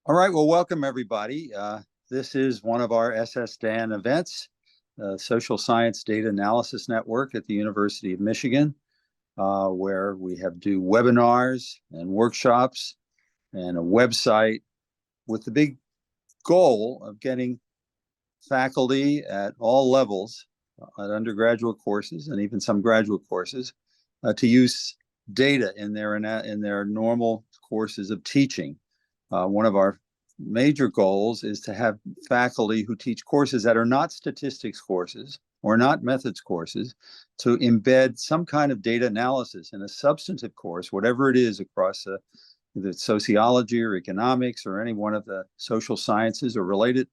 All right, well, welcome everybody. This is one of our SSDAN events, Social Science Data Analysis Network at the University of Michigan, where we do webinars and workshops and a website with the big goal of getting faculty at all levels, at undergraduate courses and even some graduate courses, to use data in their normal courses of teaching. One of our major goals is to have faculty who teach courses that are not statistics courses or not methods courses to embed some kind of data analysis in a substantive course, whatever it is, across the sociology or economics or any one of the social sciences or related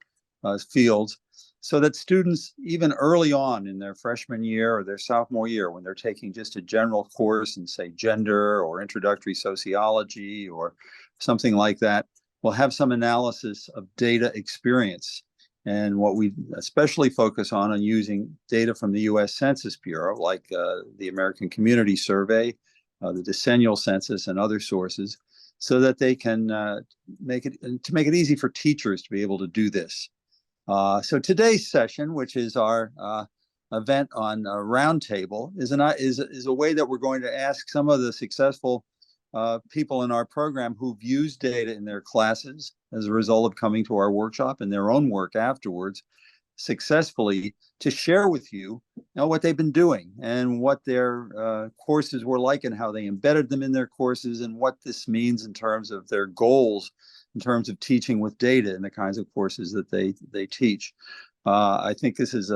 fields, so that students, even early on in their freshman year or their sophomore year, when they're taking just a general course in, say, gender or introductory sociology or something like that, will have some analysis of data experience. And what we especially focus on using data from the US Census Bureau, like the American Community Survey, the decennial census, and other sources, so that they can make it easy for teachers to be able to do this. So today's session, which is our event on Roundtable, is a way that we're going to ask some of the successful people in our program who've used data in their classes as a result of coming to our workshop and their own work afterwards successfully, to share with you, what they've been doing and what their courses were like and how they embedded them in their courses and what this means in terms of their goals in terms of teaching with data and the kinds of courses that they teach. I think this is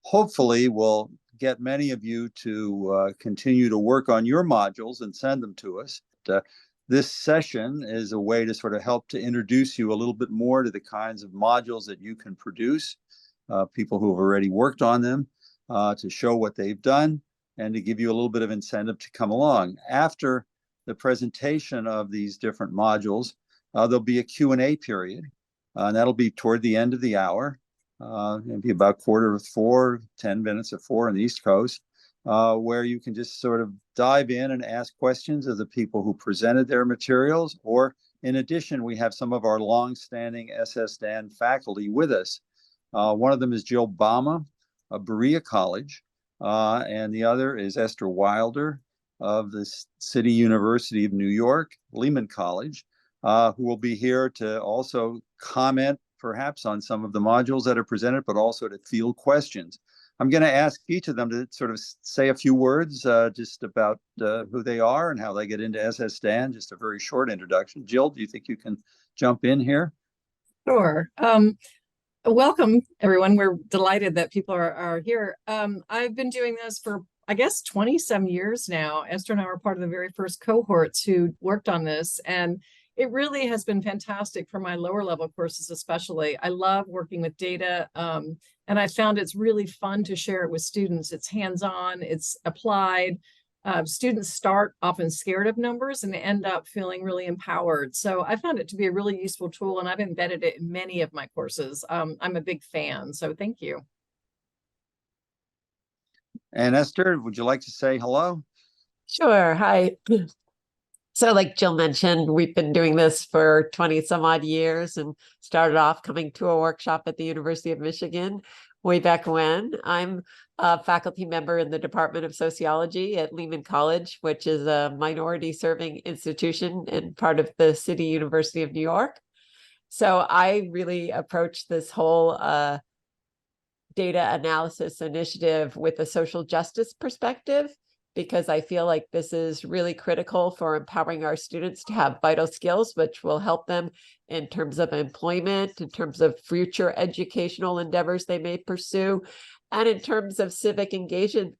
hopefully will get many of you to continue to work on your modules and send them to us. This session is a way to sort of help to introduce you a little bit more to the kinds of modules that you can produce, people who have already worked on them, to show what they've done and to give you a little bit of incentive to come along. After the presentation of these different modules, there'll be a Q&A period, and that'll be toward the end of the hour. It'll be about 4:45, 10 minutes of 4 on the East Coast, where you can just sort of dive in and ask questions of the people who presented their materials. Or in addition, we have some of our long-standing SSDAN faculty with us. One of them is Jill Bama of Berea College, and the other is Esther Wilder of the City University of New York, Lehman College, who will be here to also comment perhaps on some of the modules that are presented, but also to field questions. I'm going to ask each of them to sort of say a few words just about who they are and how they get into SSDAN, just a very short introduction. Jill, do you think you can jump in here? Sure. Welcome, everyone. We're delighted that people are here. I've been doing this for, I guess, 20-some years now. Esther and I were part of the very first cohorts who worked on this, and it really has been fantastic for my lower level courses, especially. I love working with data, and I found it's really fun to share it with students. It's hands-on, it's applied. Students start often scared of numbers and they end up feeling really empowered. So I found it to be a really useful tool, and I've embedded it in many of my courses. I'm a big fan, so thank you. And Esther, would you like to say hello? Sure. Hi. So like Jill mentioned, we've been doing this for 20 some odd years and started off coming to a workshop at the University of Michigan way back when. I'm a faculty member in the Department of Sociology at Lehman College, which is a minority serving institution and part of the City University of New York. So I really approach this whole data analysis initiative with a social justice perspective, because I feel like this is really critical for empowering our students to have vital skills, which will help them in terms of employment, in terms of future educational endeavors they may pursue, and in terms of civic engagement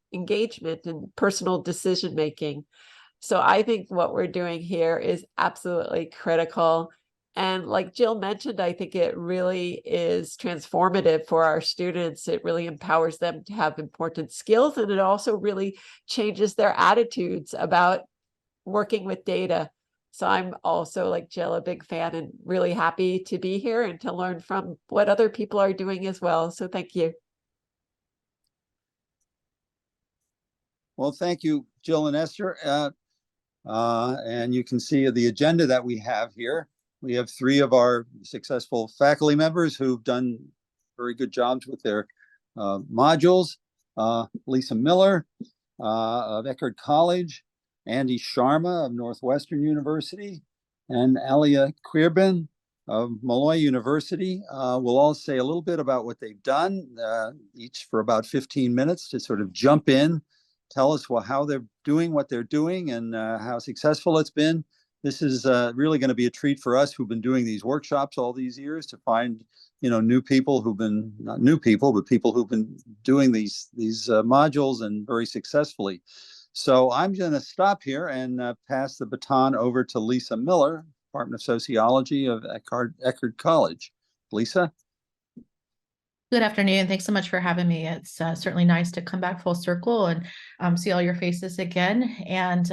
and personal decision-making. So I think what we're doing here is absolutely critical. And like Jill mentioned, I think it really is transformative for our students. It really empowers them to have important skills, and it also really changes their attitudes about working with data. So I'm also, like Jill, a big fan and really happy to be here and to learn from what other people are doing as well. So thank you. Well, thank you, Jill and Esther. And you can see the agenda that we have here. We have 3 of our successful faculty members who've done very good jobs with their modules. Lisa Miller of Eckerd College, Andy Sharma of Northwestern University, and Aliya Kuerban of Malloy University. We'll all say a little bit about what they've done, each for about 15 minutes to sort of jump in, tell us how they're doing what they're doing and how successful it's been. This is really going to be a treat for us who've been doing these workshops all these years to find, new people who've been, not new people, but people who've been doing these modules and very successfully. So I'm going to stop here and pass the baton over to Lisa Miller, Department of Sociology of Eckerd College. Lisa? Good afternoon. Thanks so much for having me. It's certainly nice to come back full circle and see all your faces again. And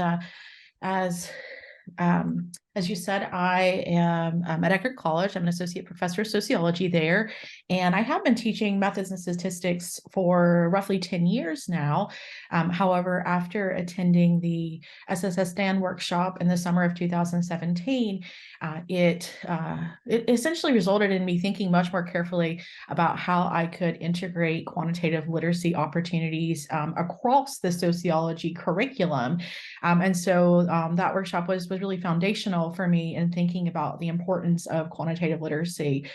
as you said, I am at Eckerd College. I'm an associate professor of sociology there, and I have been teaching methods and statistics for roughly 10 years now. However, after attending the SSDAN workshop in the summer of 2017, it essentially resulted in me thinking much more carefully about how I could integrate quantitative literacy opportunities across the sociology curriculum. And so that workshop was really foundational for me in thinking about the importance of quantitative literacy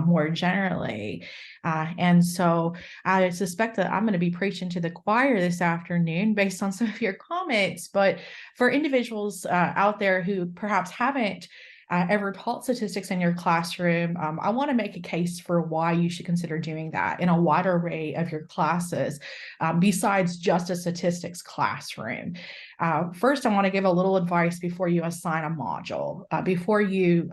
more generally. And so I suspect that I'm going to be preaching to the choir this afternoon based on some of your comments, but for individuals out there who perhaps haven't ever taught statistics in your classroom, I want to make a case for why you should consider doing that in a wide array of your classes, besides just a statistics classroom. First, I want to give a little advice before you assign a module. Before you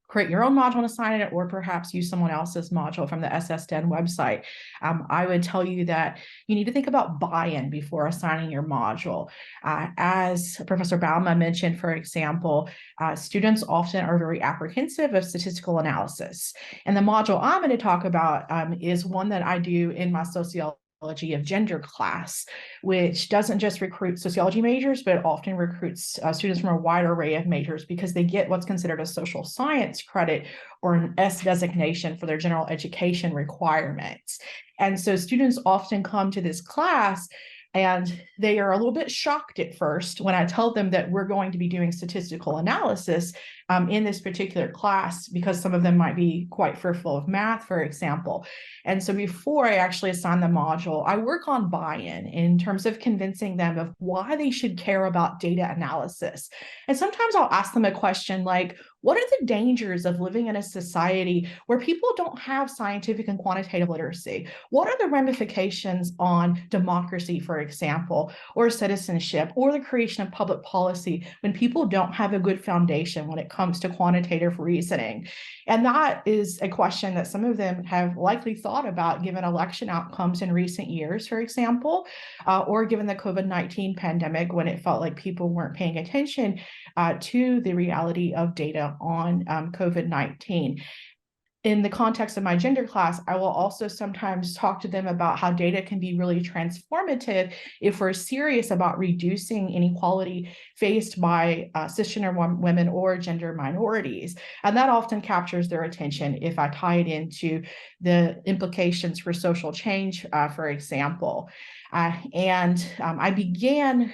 create your own module and assign it, or perhaps use someone else's module from the SSDAN website, I would tell you that you need to think about buy-in before assigning your module. As Professor Bauma mentioned, for example, students often are very apprehensive of statistical analysis. And the module I'm going to talk about is one that I do in my sociology of gender class, which doesn't just recruit sociology majors, but often recruits students from a wide array of majors because they get what's considered a social science credit or an S designation for their general education requirements. And so students often come to this class and they are a little bit shocked at first when I tell them that we're going to be doing statistical analysis in this particular class, because some of them might be quite fearful of math, for example. And so before I actually assign the module, I work on buy-in in terms of convincing them of why they should care about data analysis. And sometimes I'll ask them a question like, what are the dangers of living in a society where people don't have scientific and quantitative literacy? What are the ramifications on democracy, for example, or citizenship, or the creation of public policy when people don't have a good foundation when it comes to quantitative reasoning? And that is a question that some of them have likely thought about given election outcomes in recent years, for example, or given the COVID-19 pandemic when it felt like people weren't paying attention to the reality of data on COVID-19. In the context of my gender class, I will also sometimes talk to them about how data can be really transformative if we're serious about reducing inequality faced by cisgender women or gender minorities. And that often captures their attention if I tie it into the implications for social change, for example. I began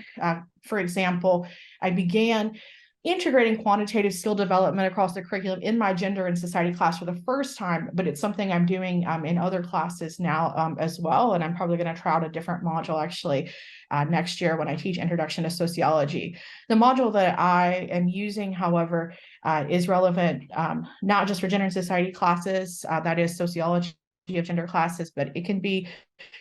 integrating quantitative skill development across the curriculum in my gender and society class for the first time, but it's something I'm doing in other classes now as well. And I'm probably going to try out a different module actually next year when I teach Introduction to Sociology. The module that I am using, however, is relevant not just for gender and society classes, that is sociology of gender classes, but it can be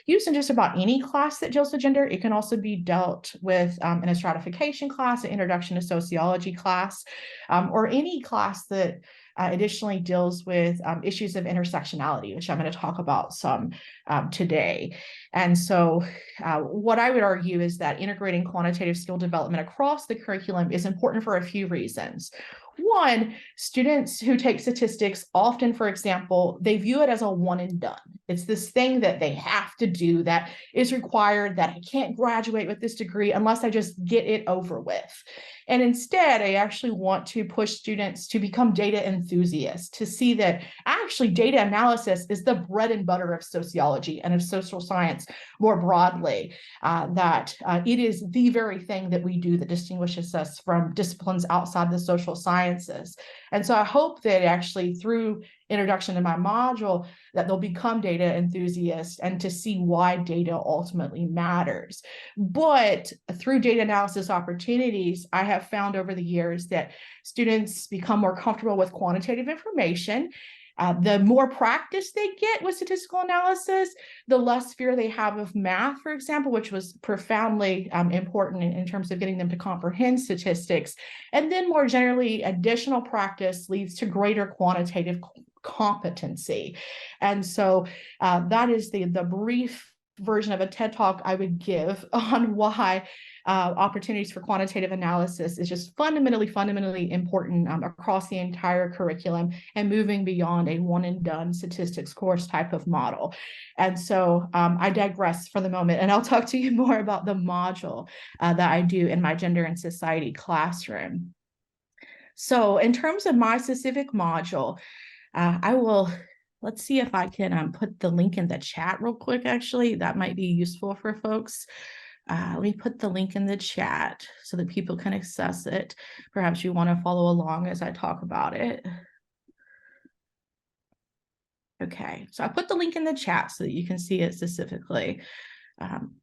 used in just about any class that deals with gender. It can also be dealt with in a stratification class, an Introduction to Sociology class, or any class that additionally deals with issues of intersectionality, which I'm going to talk about some today. And so what I would argue is that integrating quantitative skill development across the curriculum is important for a few reasons. One, students who take statistics often, for example, they view it as a one and done. It's this thing that they have to do, that is required, that I can't graduate with this degree unless I just get it over with. And instead, I actually want to push students to become data enthusiasts, to see that actually data analysis is the bread and butter of sociology and of social science more broadly, that it is the very thing that we do that distinguishes us from disciplines outside the social sciences. And so I hope that actually through introduction to my module that they'll become data enthusiasts and to see why data ultimately matters. But through data analysis opportunities, I have found over the years that students become more comfortable with quantitative information. The more practice they get with statistical analysis, the less fear they have of math, for example, which was profoundly important in terms of getting them to comprehend statistics. And then more generally, additional practice leads to greater quantitative competency. And so that is the brief version of a TED Talk I would give on why opportunities for quantitative analysis is just fundamentally important across the entire curriculum and moving beyond a one and done statistics course type of model. And so I digress for the moment, and I'll talk to you more about the module that I do in my gender and society classroom. So in terms of my specific module, let's see if I can put the link in the chat real quick. Actually, that might be useful for folks. Let me put the link in the chat so that people can access it. Perhaps you want to follow along as I talk about it. Okay, so I put the link in the chat so that you can see it specifically.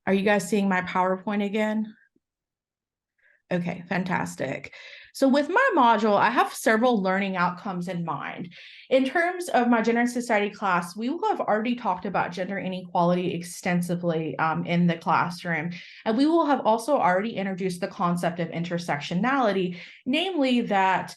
Are you guys seeing my PowerPoint again? Okay, fantastic. So with my module, I have several learning outcomes in mind. In terms of my gender and society class, we will have already talked about gender inequality extensively in the classroom. And we will have also already introduced the concept of intersectionality, namely that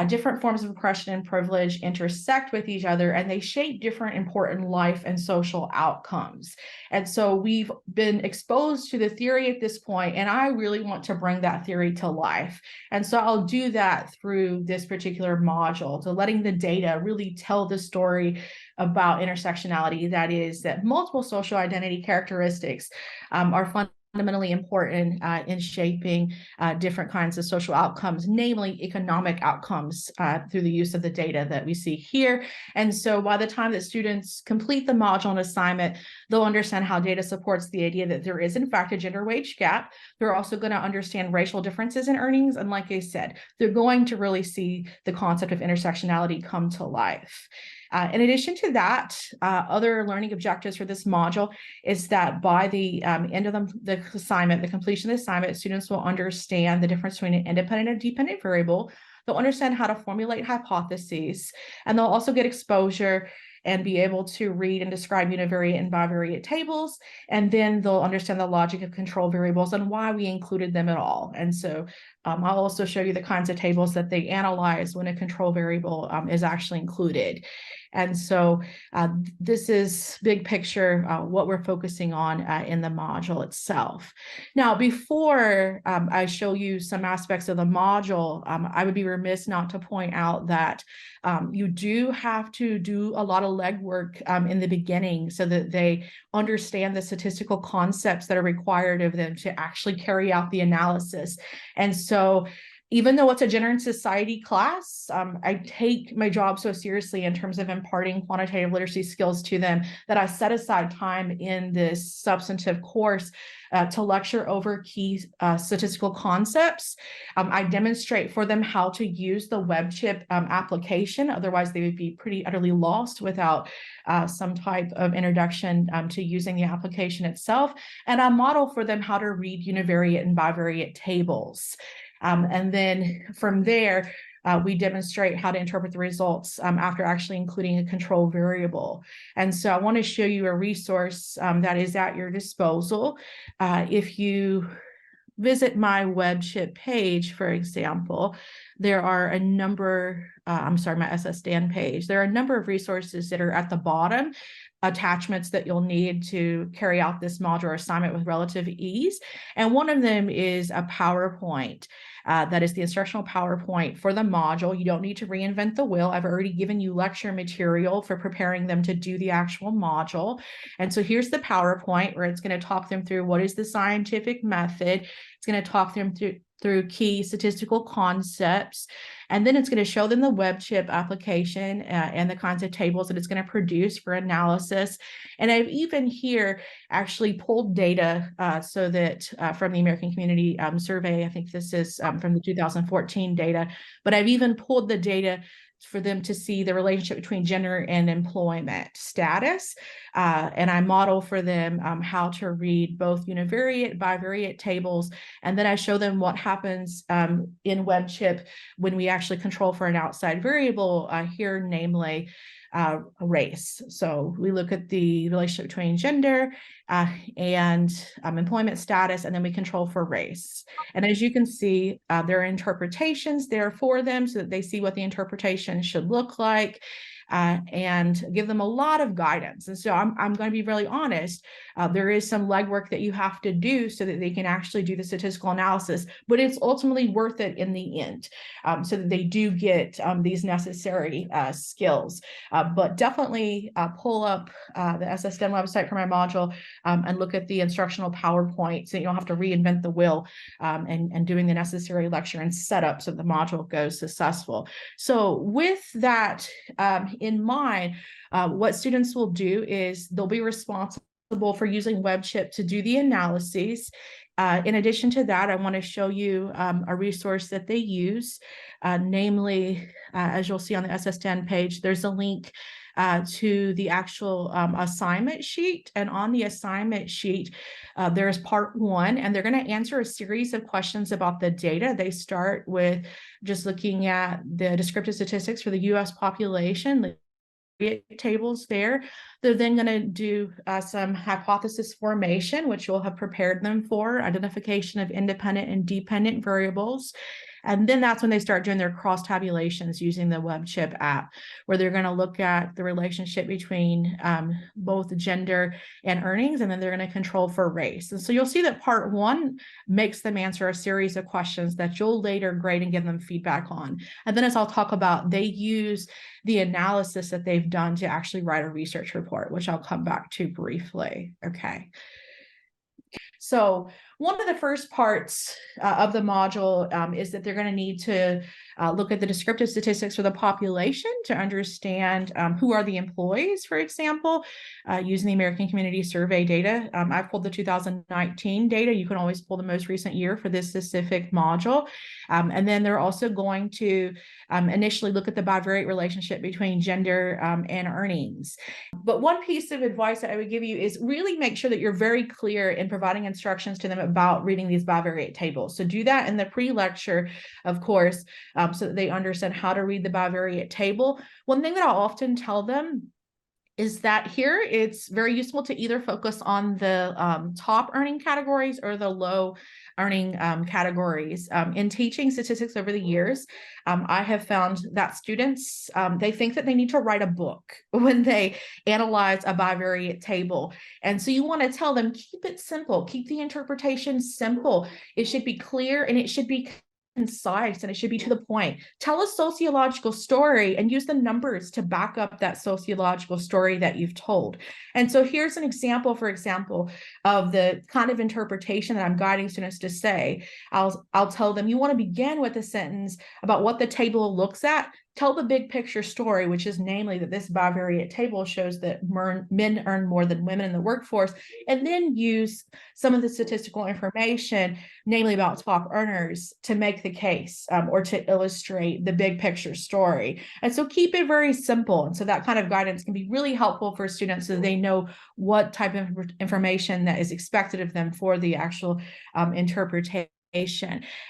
different forms of oppression and privilege intersect with each other, and they shape different important life and social outcomes. And so we've been exposed to the theory at this point, and I really want to bring that theory to life. And so I'll do that through this particular module, so letting the data really tell the story about intersectionality, that is, that multiple social identity characteristics are fundamentally important in shaping different kinds of social outcomes, namely economic outcomes through the use of the data that we see here. And so by the time that students complete the module and assignment, they'll understand how data supports the idea that there is in fact a gender wage gap. They're also going to understand racial differences in earnings. And like I said, they're going to really see the concept of intersectionality come to life. In addition to that, other learning objectives for this module is that by the end of the assignment, the completion of the assignment, students will understand the difference between an independent and dependent variable. They'll understand how to formulate hypotheses, and they'll also get exposure and be able to read and describe univariate and bivariate tables. And then they'll understand the logic of control variables and why we included them at all. And so I'll also show you the kinds of tables that they analyze when a control variable is actually included. And so this is big picture what we're focusing on in the module itself. Now, before I show you some aspects of the module, I would be remiss not to point out that you do have to do a lot of legwork in the beginning so that they understand the statistical concepts that are required of them to actually carry out the analysis. And so even though it's a gender and society class, I take my job so seriously in terms of imparting quantitative literacy skills to them that I set aside time in this substantive course to lecture over key statistical concepts. I demonstrate for them how to use the WebChip application. Otherwise, they would be pretty utterly lost without some type of introduction to using the application itself. And I model for them how to read univariate and bivariate tables. And then from there, we demonstrate how to interpret the results after actually including a control variable. And so I want to show you a resource that is at your disposal. If you visit my WebChip page, for example, there are a number, my SSDAN page, there are a number of resources that are at the bottom, attachments that you'll need to carry out this module or assignment with relative ease. And one of them is a PowerPoint. That is the instructional PowerPoint for the module. You don't need to reinvent the wheel. I've already given you lecture material for preparing them to do the actual module. And so here's the PowerPoint where it's going to talk them through what is the scientific method. It's going to talk them through key statistical concepts. And then it's going to show them the web chip application and the kinds of tables that it's going to produce for analysis. And I've even here actually pulled data so that from the American Community Survey, I think this is from the 2014 data, but I've even pulled the data for them to see the relationship between gender and employment status. And I model for them how to read both univariate, bivariate tables. And then I show them what happens in WebChip when we actually control for an outside variable here, namely race. So we look at the relationship between gender and employment status, and then we control for race. And as you can see, there are interpretations there for them so that they see what the interpretation should look like. And give them a lot of guidance. And so I'm going to be really honest. There is some legwork that you have to do so that they can actually do the statistical analysis, but it's ultimately worth it in the end, so that they do get these necessary skills. But definitely pull up the SSDAN website for my module and look at the instructional PowerPoint so you don't have to reinvent the wheel and doing the necessary lecture and setup so the module goes successful. So with that in mind, what students will do is they'll be responsible for using WebChip to do the analyses. In addition to that, I want to show you a resource that they use, namely, as you'll see on the SSDAN page, there's a link to the actual assignment sheet. And on the assignment sheet, there's part 1, and they're going to answer a series of questions about the data. They start with just looking at the descriptive statistics for the US population, the tables there. They're then going to do some hypothesis formation, which you'll have prepared them for, identification of independent and dependent variables. And then that's when they start doing their cross tabulations using the WebChip app, where they're going to look at the relationship between both gender and earnings, and then they're going to control for race. And so you'll see that part 1 makes them answer a series of questions that you'll later grade and give them feedback on. And then as I'll talk about, they use the analysis that they've done to actually write a research report, which I'll come back to briefly. Okay. So one of the first parts of the module is that they're going to need to look at the descriptive statistics for the population to understand who are the employees, for example, using the American Community Survey data. I pulled the 2019 data. You can always pull the most recent year for this specific module. And then they're also going to initially look at the bivariate relationship between gender and earnings. But one piece of advice that I would give you is really make sure that you're very clear in providing instructions to them about reading these bivariate tables. So do that in the pre-lecture, of course, so that they understand how to read the bivariate table. One thing that I'll often tell them is that here it's very useful to either focus on the top earning categories or the low earning categories. In teaching statistics over the years, I have found that students, they think that they need to write a book when they analyze a bivariate table. And so you want to tell them, keep it simple, keep the interpretation simple. It should be clear and it should be concise and it should be to the point. Tell a sociological story and use the numbers to back up that sociological story that you've told. And so here's an example, for example, of the kind of interpretation that I'm guiding students to say. I'll tell them, you want to begin with a sentence about what the table looks at. Tell the big picture story, which is namely that this bivariate table shows that men earn more than women in the workforce, and then use some of the statistical information, namely about top earners, to make the case or to illustrate the big picture story. And so keep it very simple. And so that kind of guidance can be really helpful for students so they know what type of information that is expected of them for the actual interpretation.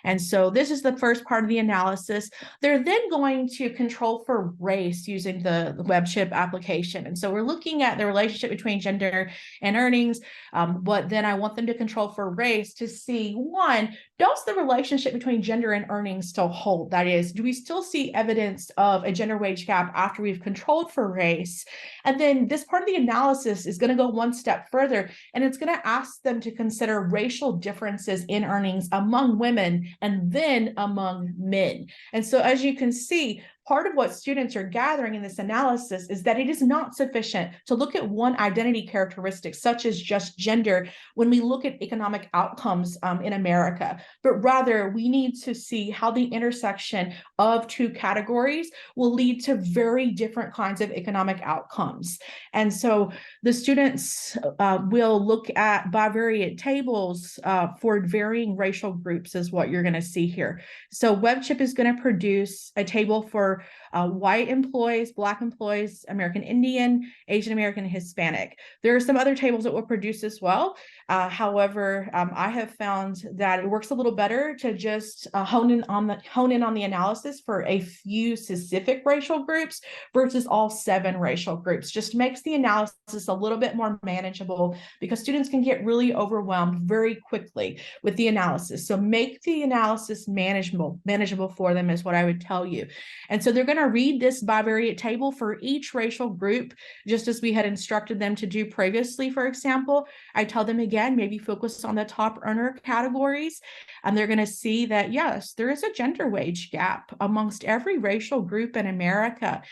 And so this is the first part of the analysis. They're then going to control for race using the WebChip application. And so we're looking at the relationship between gender and earnings, but then I want them to control for race to see, one, does the relationship between gender and earnings still hold? That is, do we still see evidence of a gender wage gap after we've controlled for race? And then this part of the analysis is going to go one step further, and it's going to ask them to consider racial differences in earnings among among women and then among men. And so as you can see, part of what students are gathering in this analysis is that it is not sufficient to look at one identity characteristic, such as just gender, when we look at economic outcomes in America, but rather we need to see how the intersection of two categories will lead to very different kinds of economic outcomes. And so the students will look at bivariate tables for varying racial groups is what you're going to see here. So WebChip is going to produce a table for white employees, Black employees, American Indian, Asian American, Hispanic. There are some other tables that we'll produce as well. However, I have found that it works a little better to just hone in on the analysis for a few specific racial groups versus all 7 racial groups. Just makes the analysis a little bit more manageable, because students can get really overwhelmed very quickly with the analysis. So make the analysis manageable for them is what I would tell you. And so they're going to read this bivariate table for each racial group, just as we had instructed them to do previously. For example, I tell them again, maybe focus on the top earner categories, and they're going to see that, yes, there is a gender wage gap amongst every racial group in America.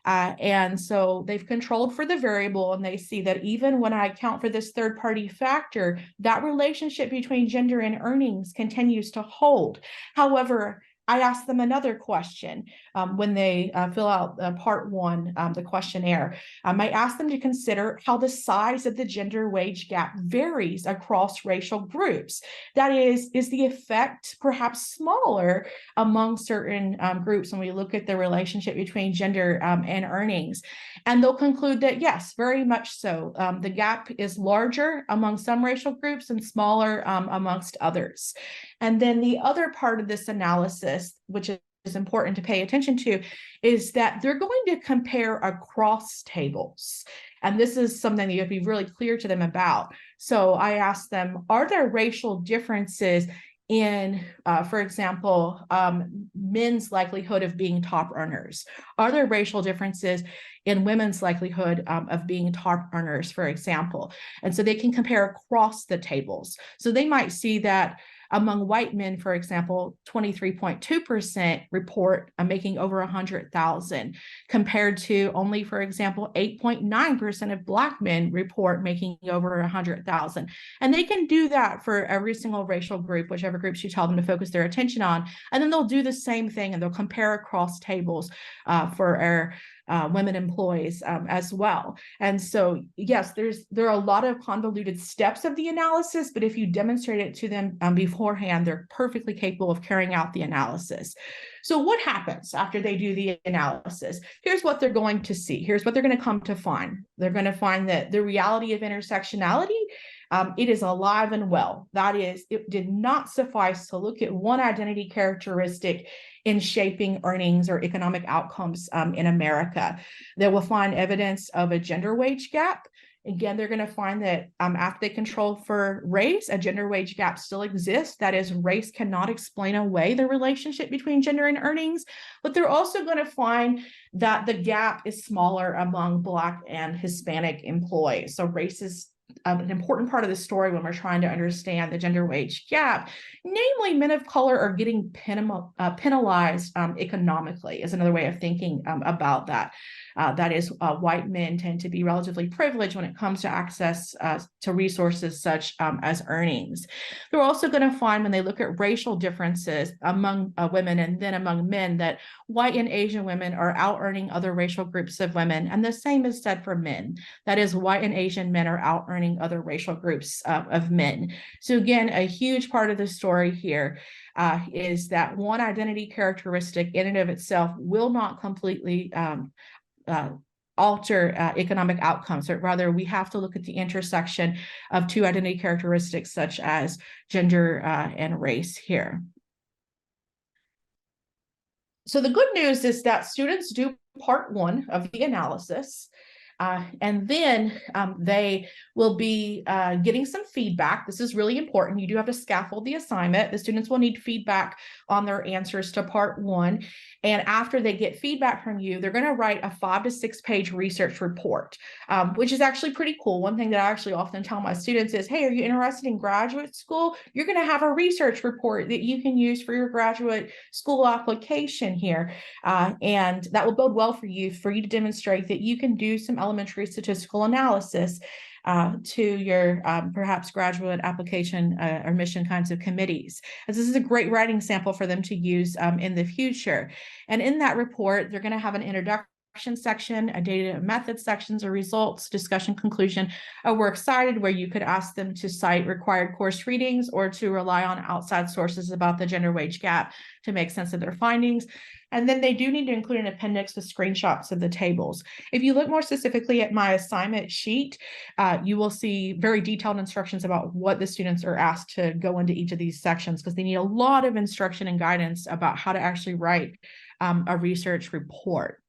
And so they've controlled for the variable, and they see that even when I account for this third-party factor, that relationship between gender and earnings continues to hold. However, I ask them another question when they fill out part 1, the questionnaire. I ask them to consider how the size of the gender wage gap varies across racial groups. That is the effect perhaps smaller among certain groups when we look at the relationship between gender and earnings? And they'll conclude that yes, very much so. The gap is larger among some racial groups and smaller amongst others. And then the other part of this analysis, which is important to pay attention to, is that they're going to compare across tables. And this is something that you have to be really clear to them about. So I asked them, are there racial differences in, for example, men's likelihood of being top earners? Are there racial differences in women's likelihood of being top earners, for example? And so they can compare across the tables. So they might see that among white men, for example, 23.2% report making over 100,000, compared to only, for example, 8.9% of Black men report making over 100,000. And they can do that for every single racial group, whichever groups you tell them to focus their attention on. And then they'll do the same thing, and they'll compare across tables for our women employees as well. And so, yes, there are a lot of convoluted steps of the analysis, but if you demonstrate it to them beforehand, they're perfectly capable of carrying out the analysis. So what happens after they do the analysis? Here's what they're going to see. Here's what they're going to come to find. They're going to find that the reality of intersectionality, it is alive and well. That is, it did not suffice to look at one identity characteristic in shaping earnings or economic outcomes in America. They will find evidence of a gender wage gap. Again, they're going to find that after they control for race, a gender wage gap still exists. That is, race cannot explain away the relationship between gender and earnings. But they're also going to find that the gap is smaller among Black and Hispanic employees. So race is an important part of the story when we're trying to understand the gender wage gap. Namely, men of color are getting penalized economically, is another way of thinking about that. That is, white men tend to be relatively privileged when it comes to access to resources such as earnings. They're also going to find, when they look at racial differences among women and then among men, that white and Asian women are out-earning other racial groups of women, and the same is said for men. That is, white and Asian men are out-earning other racial groups of men. So again, a huge part of the story here is that one identity characteristic in and of itself will not completely alter economic outcomes, but rather we have to look at the intersection of two identity characteristics such as gender and race here. So the good news is that students do part 1 of the analysis. And then they will be getting some feedback. This is really important. You do have to scaffold the assignment. The students will need feedback on their answers to part 1. And after they get feedback from you, they're going to write a 5 to 6 page research report, which is actually pretty cool. One thing that I actually often tell my students is, hey, are you interested in graduate school? You're going to have a research report that you can use for your graduate school application here. And that will bode well for you to demonstrate that you can do some elementary statistical analysis to your perhaps graduate application or admission kinds of committees. As this is a great writing sample for them to use in the future. And in that report, they're going to have an introduction section, a data and method sections, a results, discussion, conclusion, a works cited where you could ask them to cite required course readings or to rely on outside sources about the gender wage gap to make sense of their findings. And then they do need to include an appendix with screenshots of the tables. If you look more specifically at my assignment sheet, you will see very detailed instructions about what the students are asked to go into each of these sections, because they need a lot of instruction and guidance about how to actually write a research report.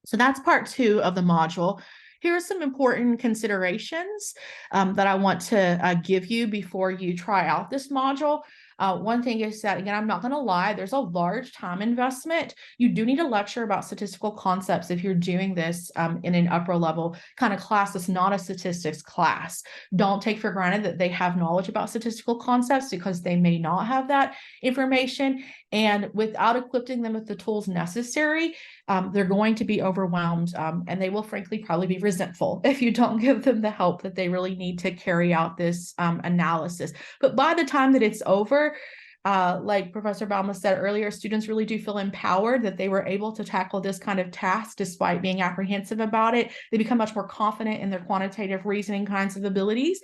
So that's part 2 of the module. Here are some important considerations that I want to give you before you try out this module. One thing is that, again, I'm not going to lie, there's a large time investment. You do need a lecture about statistical concepts if you're doing this in an upper level kind of class that's not a statistics class. Don't take for granted that they have knowledge about statistical concepts, because they may not have that information. And without equipping them with the tools necessary, they're going to be overwhelmed, and they will frankly probably be resentful if you don't give them the help that they really need to carry out this analysis. But by the time that it's over, like Professor Bauma said earlier, students really do feel empowered that they were able to tackle this kind of task despite being apprehensive about it. They become much more confident in their quantitative reasoning kinds of abilities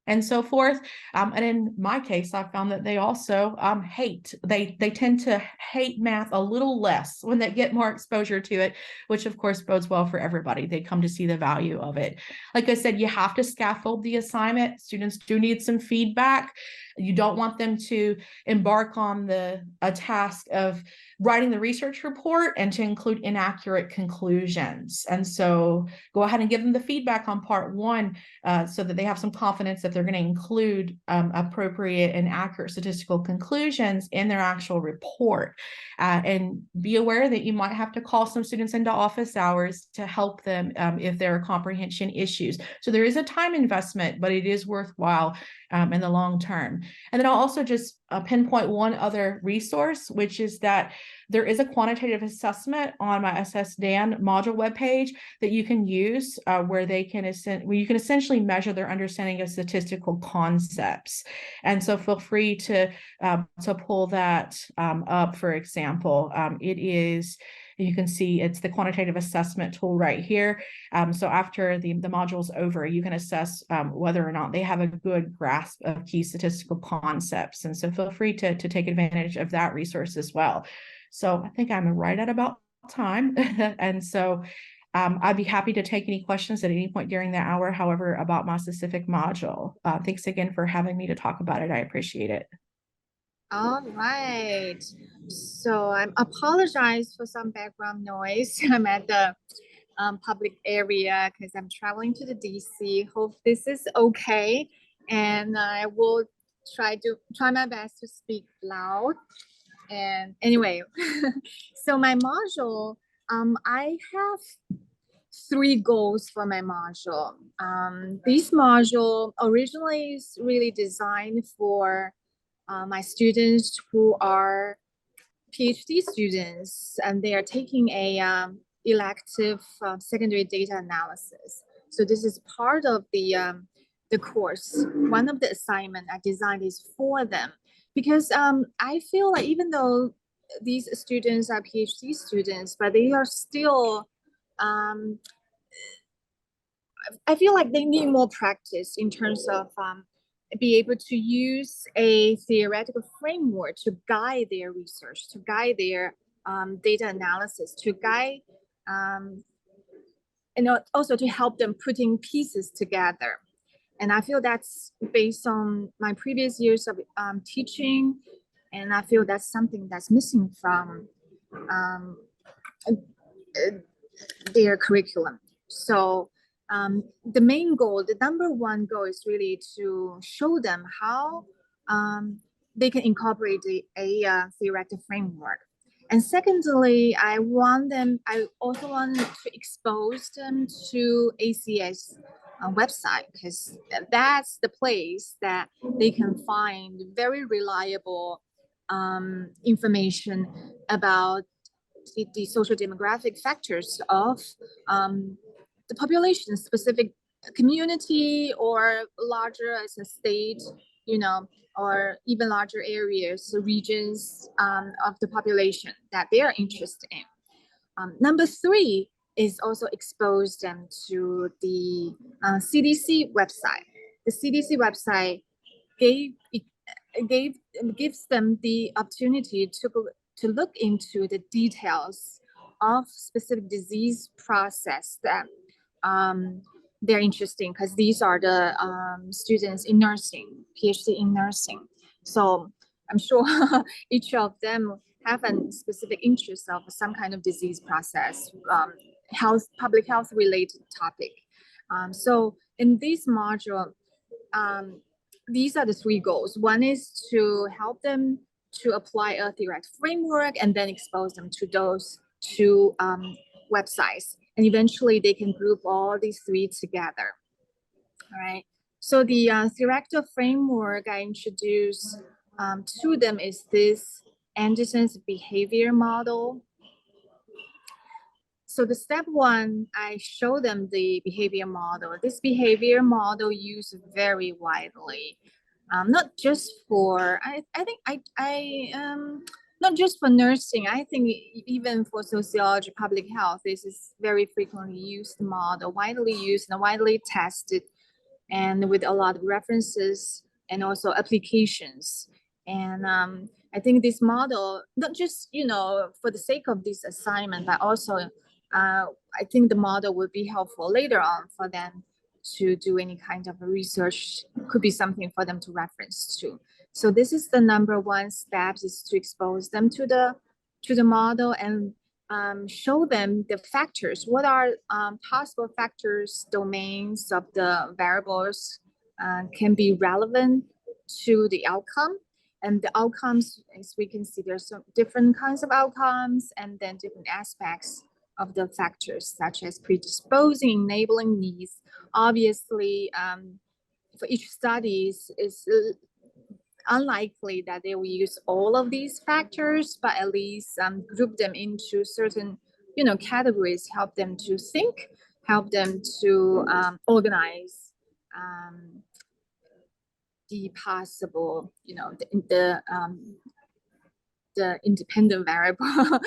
and so forth. And in my case, I found that they also they tend to hate math a little less when they get more exposure to it, which of course bodes well for everybody. They come to see the value of it. Like I said, you have to scaffold the assignment. Students do need some feedback. You don't want them to embark on a task of writing the research report and to include inaccurate conclusions. And so go ahead and give them the feedback on part 1 so that they have some confidence that they're going to include appropriate and accurate statistical conclusions in their actual report. And be aware that you might have to call some students into office hours to help them if there are comprehension issues. So there is a time investment, but it is worthwhile in the long term. And then I'll also just pinpoint one other resource, which is that there is a quantitative assessment on my SSDAN module webpage that you can use where you can essentially measure their understanding of statistical concepts. And so feel free to pull that up, for example. You can see it's the quantitative assessment tool right here. So after the module's over, you can assess whether or not they have a good grasp of key statistical concepts. And so feel free to take advantage of that resource as well. So I think I'm right at about time. And so I'd be happy to take any questions at any point during the hour, however, about my specific module. Thanks again for having me to talk about it. I appreciate it. All right. So I apologize for some background noise. I'm at the public area because I'm traveling to the DC. Hope this is okay. And I will try my best to speak loud. And anyway, so my module, I have 3 goals for my module. This module originally is really designed for my students who are PhD students, and they are taking a elective secondary data analysis. So this is part of the course. One of the assignment I designed is for them, because I feel like even though these students are PhD students, but they are still, I feel like they need more practice in terms of be able to use a theoretical framework to guide their research, to guide their data analysis, to guide, and also to help them putting pieces together. And I feel that's based on my previous years of teaching, and I feel that's something that's missing from their curriculum. So the main goal, the number one goal is really to show them how they can incorporate a theoretical framework. And secondly, I also want to expose them to ACS website, because that's the place that they can find very reliable information about the social demographic factors of the population, specific community, or larger as a state, or even larger areas, regions of the population that they are interested in. Number three is also expose them to the CDC website. The CDC website gives them the opportunity to look into the details of specific disease process that they're interested in, because these are the students in nursing, PhD in nursing. So I'm sure each of them have a specific interest of some kind of disease process, public health related topic. So in this module, these are the three goals. One is to help them to apply a theoretical framework and then expose them to those two websites. And eventually they can group all these three together. All right. So the theoretical framework I introduced to them is this Andersen's behavior model. So the step one, I show them the behavior model. This behavior model used very widely, not just for, not just for nursing. I think even for sociology, public health, this is very frequently used model, widely used and widely tested, and with a lot of references and also applications. And I think this model, not just, for the sake of this assignment, but also I think the model would be helpful later on for them to do any kind of research, could be something for them to reference to. So this is the number one step, is to expose them to the model and show them the factors. What are possible factors, domains of the variables can be relevant to the outcome. And the outcomes, as we can see, there's some different kinds of outcomes, and then different aspects of the factors, such as predisposing, enabling needs. Obviously, for each study, it's unlikely that they will use all of these factors, but at least group them into certain, categories, help them to think, help them to organize the possible, the independent variable.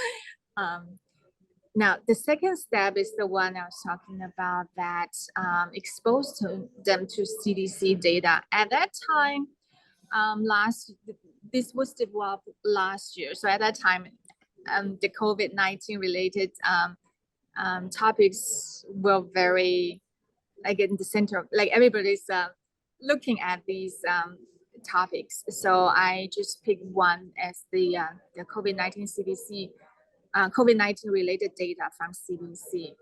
Now, the second step is the one I was talking about, that exposed them to CDC data. At that time, this was developed last year. So at that time, the COVID-19 related topics were very, in the center of, everybody's looking at these topics. So I just picked one as the COVID-19 CDC, COVID-19 related data from CDC,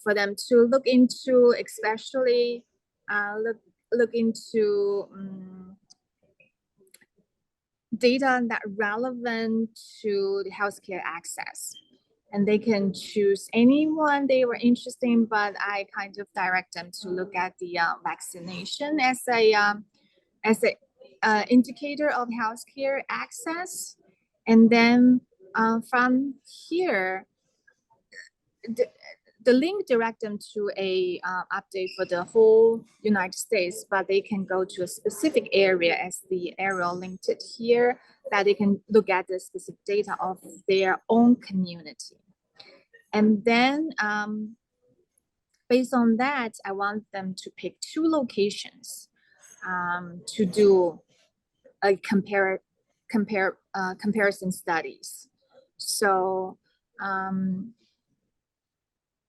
for them to look into, especially look into data that relevant to the healthcare access. And they can choose anyone they were interested in, but I kind of direct them to look at the vaccination as a indicator of healthcare access. And then from here, the link direct them to a update for the whole United States, but they can go to a specific area, as the arrow linked it here, that they can look at the specific data of their own community. And then based on that, I want them to pick two locations to do a comparison studies. So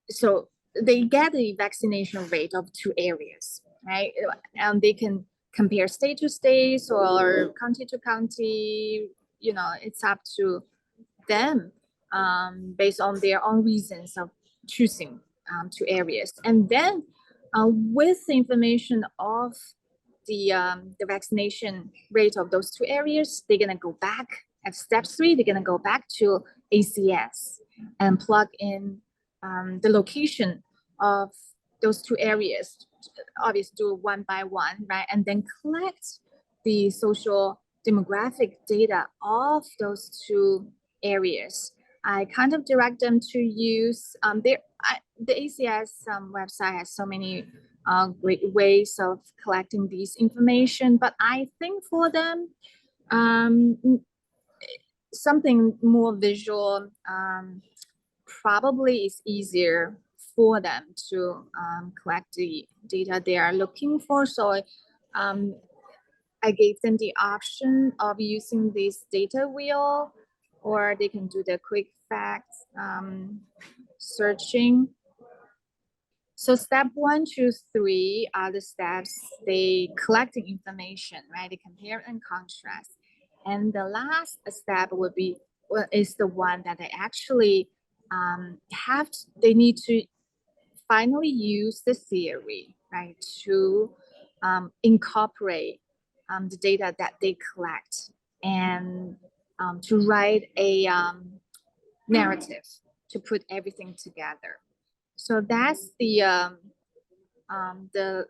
so they get the vaccination rate of two areas, right? And they can compare state to state or county to county. It's up to them based on their own reasons of choosing two areas. And then with the information of the vaccination rate of those two areas, they're gonna go back at step 3, they're gonna go back to ACS and plug in the location of those two areas, obviously do one by one, right? And then collect the social demographic data of those two areas. I kind of direct them to use the ACS website has so many great ways of collecting these information, but I think for them something more visual probably is easier for them to collect the data they are looking for. So I gave them the option of using this data wheel, or they can do the quick facts searching. So step 1, 2, 3 are the steps they collecting information, right? They compare and contrast. And the last step would be, is the one that they actually they need to finally use the theory, right? To incorporate the data that they collect and to write a narrative to put everything together. So that's the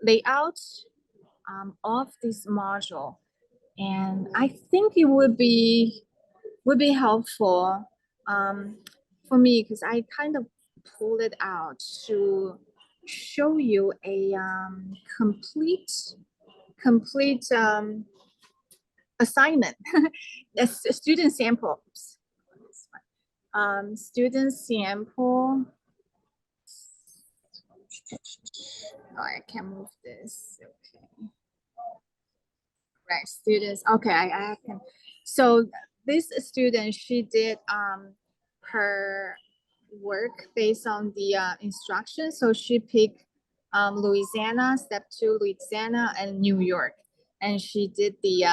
layout of this module, and I think it would be helpful for me, because I kind of pulled it out to show you a complete assignment, a student sample. Student sample. Oh, I can't move this. Okay. Right, students. Okay, I can. So this student, she did her work based on the instructions. So she picked Louisiana, step 2, Louisiana, and New York, and she did the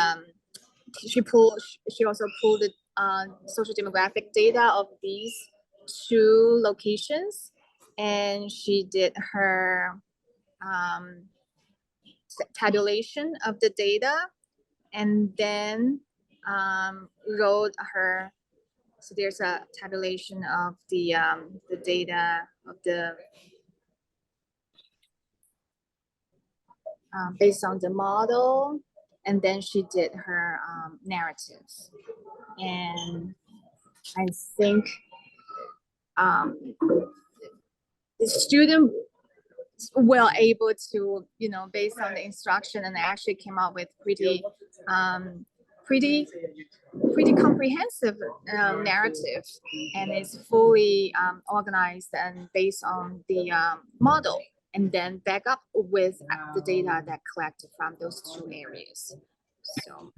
she also pulled the social demographic data of these 2 locations, and she did her tabulation of the data, and then wrote her. So there's a tabulation of the data of the based on the model, and then she did her narratives. And I think the student well able to, you know, based on the instruction, and I actually came up with pretty comprehensive narrative, and it's fully organized and based on the model, and then back up with the data that collected from those 2 areas. So,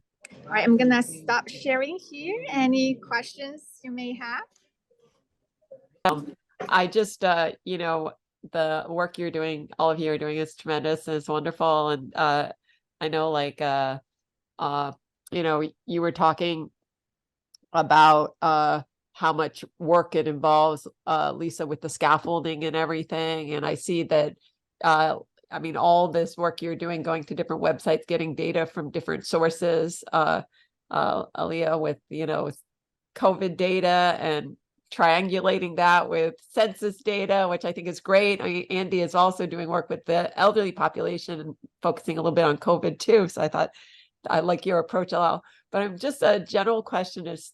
all right, I'm gonna stop sharing here. Any questions you may have? I just, you know, the work you're doing, all of you are doing is tremendous and it's wonderful. And I know, like, you know, you were talking about how much work it involves, Lisa, with the scaffolding and everything. And I see that, I mean, all this work you're doing, going to different websites, getting data from different sources, Aliya, with, you know, COVID data and triangulating that with census data, which I think is great. I mean, Andy is also doing work with the elderly population and focusing a little bit on COVID too. So I thought I like your approach a lot. But I'm just a general question is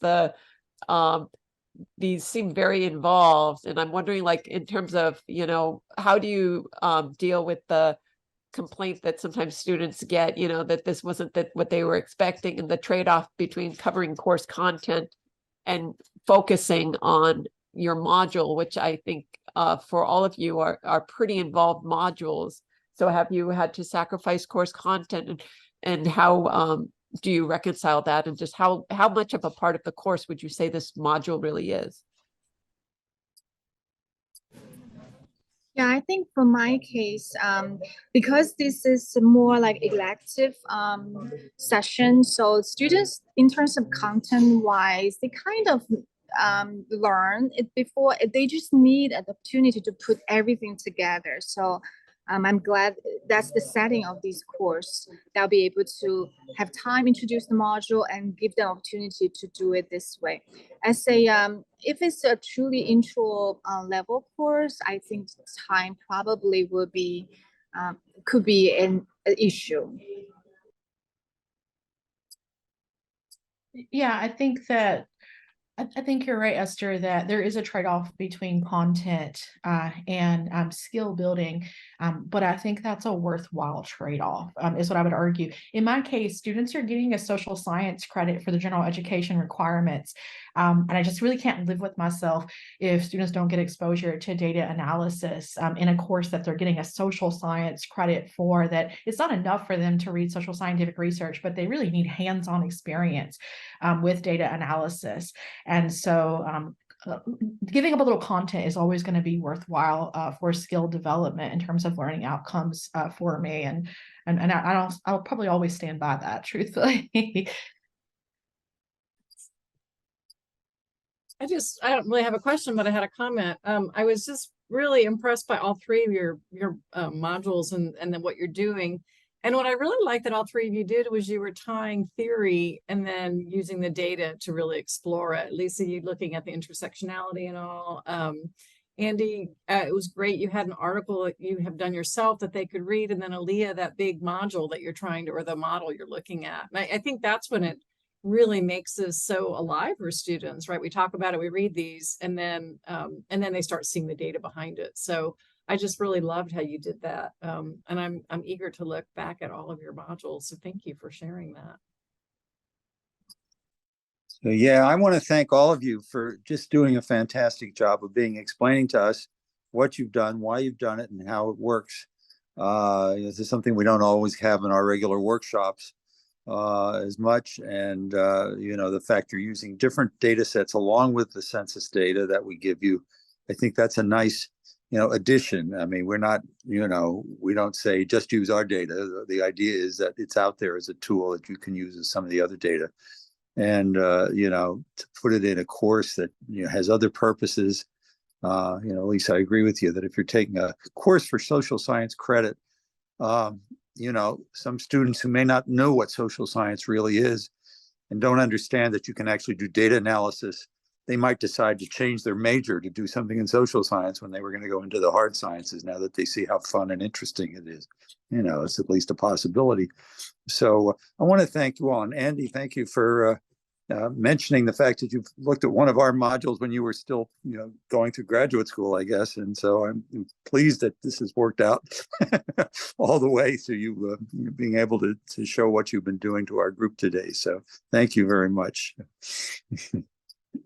these seem very involved, and I'm wondering, like, in terms of, you know, how do you deal with the complaint that sometimes students get, you know, that this wasn't what they were expecting, and the trade-off between covering course content and focusing on your module, which I think for all of you are pretty involved modules. So have you had to sacrifice course content, and how do you reconcile that, and just how much of a part of the course would you say this module really is? Yeah, I think for my case, because this is more like elective session, so students in terms of content wise, they kind of learn it before. They just need an opportunity to put everything together. So I'm glad that's the setting of this course. They'll be able to have time introduce the module and give them opportunity to do it this way. As a if it's a truly intro level course, I think time probably will be could be an issue. Yeah, I think you're right, Esther, that there is a trade-off between content and skill building. But I think that's a worthwhile trade-off, is what I would argue. In my case, students are getting a social science credit for the general education requirements. And I just really can't live with myself if students don't get exposure to data analysis in a course that they're getting a social science credit for. That it's not enough for them to read social scientific research, but they really need hands-on experience with data analysis. And so giving up a little content is always going to be worthwhile for skill development in terms of learning outcomes for me. And I'll probably always stand by that, truthfully. I don't really have a question, but I had a comment. I was just really impressed by all three of your modules and then what you're doing. And what I really liked that all three of you did was you were tying theory and then using the data to really explore it. Lisa, you looking at the intersectionality and all. Andy, it was great. You had an article that you have done yourself that they could read. And then Aliya, that big module that you're trying to, or the model you're looking at. And I think that's when it really makes this so alive for students, right? We talk about it, we read these, and then they start seeing the data behind it. So I just really loved how you did that. And I'm eager to look back at all of your modules. So thank you for sharing that. So yeah, I want to thank all of you for just doing a fantastic job of explaining to us what you've done, why you've done it, and how it works. This is something we don't always have in our regular workshops as much. And, the fact you're using different data sets along with the census data that we give you, I think that's a nice, addition. I mean, we're not, we don't say just use our data. The idea is that it's out there as a tool that you can use as some of the other data. And, to put it in a course that, has other purposes. Lisa, I agree with you that if you're taking a course for social science credit, some students who may not know what social science really is and don't understand that you can actually do data analysis, they might decide to change their major to do something in social science when they were going to go into the hard sciences, now that they see how fun and interesting it is. It's at least a possibility. So I want to thank you all. And Andy, thank you for mentioning the fact that you've looked at one of our modules when you were still, going through graduate school, I guess. And so I'm pleased that this has worked out all the way to you being able to show what you've been doing to our group today. So thank you very much.